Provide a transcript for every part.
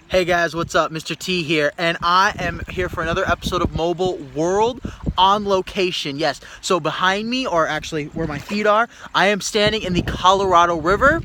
Hey guys, what's up? Mr. T here, and I am here for another episode of Mobile World on location. Yes, so behind me, or actually where my feet are, I am standing in the Colorado River.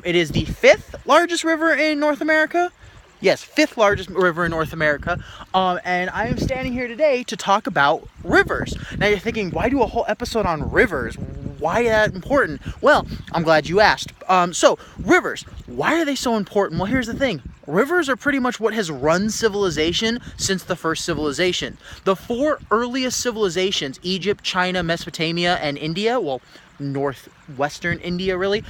It is the 5th largest river in North America. Yes, 5th largest river in North America. And I am standing here today to talk about rivers. Now you're thinking, why do a whole episode on rivers? Why is that important? Well, I'm glad you asked. So rivers, why are they so important? Well, here's the thing. Rivers are pretty much what has run civilization since the first civilization. The 4 earliest civilizations, Egypt, China, Mesopotamia, and India, well, northwestern India really,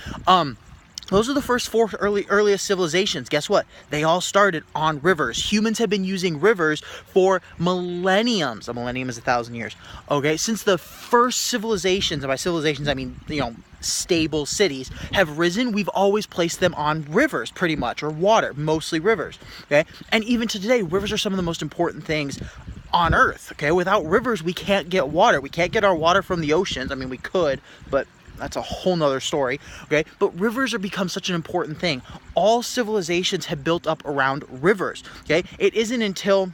those are the first 4 earliest civilizations. Guess what? They all started on rivers. Humans have been using rivers for millenniums. A millennium is 1,000 years. Okay, since the first civilizations, and by civilizations I mean, stable cities, have risen, we've always placed them on rivers, pretty much, or water, mostly rivers. Okay, and even to today, rivers are some of the most important things on Earth. Okay, without rivers, we can't get water. We can't get our water from the oceans. I mean, we could, but that's a whole nother story, okay? But rivers have become such an important thing. All civilizations have built up around rivers, okay? It isn't until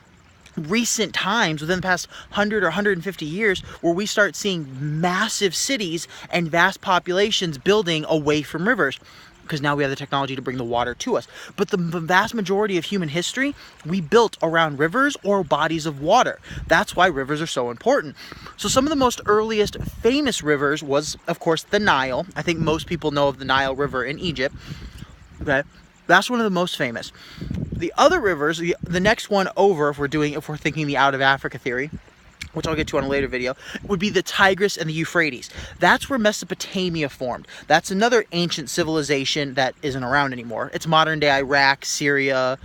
recent times, within the past 100 or 150 years, where we start seeing massive cities and vast populations building away from rivers, because now we have the technology to bring the water to us. But the vast majority of human history, we built around rivers or bodies of water. That's why rivers are so important. So some of the most earliest famous rivers was, of course, the Nile. I think most people know of the Nile River in Egypt. Okay, that's one of the most famous. The other rivers, the next one over, if we're thinking the out of Africa theory, which I'll get to on a later video, would be the Tigris and the Euphrates. That's where Mesopotamia formed. That's another ancient civilization that isn't around anymore. It's modern day Iraq, Syria,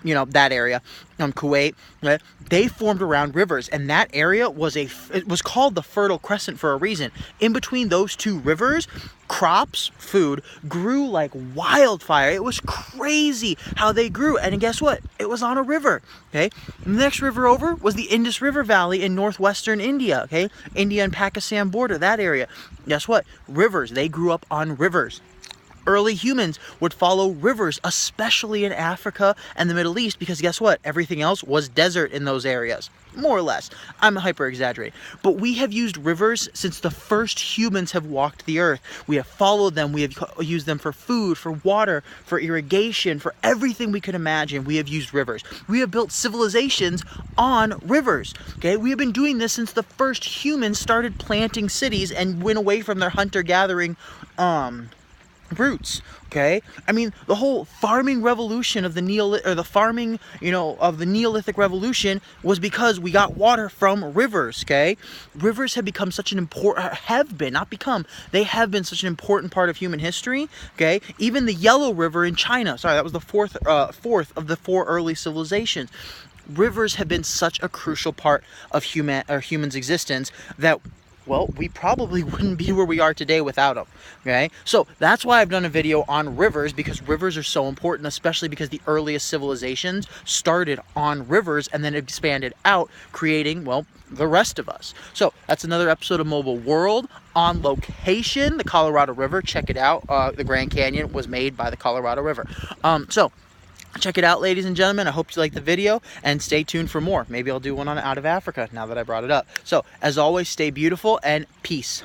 that area, Kuwait. Right? They formed around rivers, and that area it was called the Fertile Crescent for a reason. In between those two rivers, crops, food, grew like wildfire. It was crazy how they grew, and guess what? It was on a river, okay? And the next river over was the Indus River Valley in northwestern India, okay? India and Pakistan border, that area. Guess what? Rivers, they grew up on rivers. Early humans would follow rivers, especially in Africa and the Middle East, because guess what? Everything else was desert in those areas, more or less. I'm hyper-exaggerating. But we have used rivers since the first humans have walked the earth. We have followed them. We have used them for food, for water, for irrigation, for everything we could imagine. We have used rivers. We have built civilizations on rivers. Okay, we have been doing this since the first humans started planting cities and went away from their hunter-gathering roots. Okay, I mean, the whole farming revolution of the Neolithic revolution was because we got water from rivers. Okay, rivers have become such an important, they have been such an important part of human history. Okay, even the Yellow River in China, sorry, that was the fourth of the 4 early civilizations. Rivers have been such a crucial part of humans' existence that, well, we probably wouldn't be where we are today without them, okay? So that's why I've done a video on rivers, because rivers are so important, especially because the earliest civilizations started on rivers and then expanded out, creating, well, the rest of us. So that's another episode of Mobile World on location, the Colorado River. Check it out. The Grand Canyon was made by the Colorado River. So check it out, ladies and gentlemen. I hope you liked the video, and stay tuned for more. Maybe I'll do one on out of Africa now that I brought it up. So, as always, stay beautiful, and peace.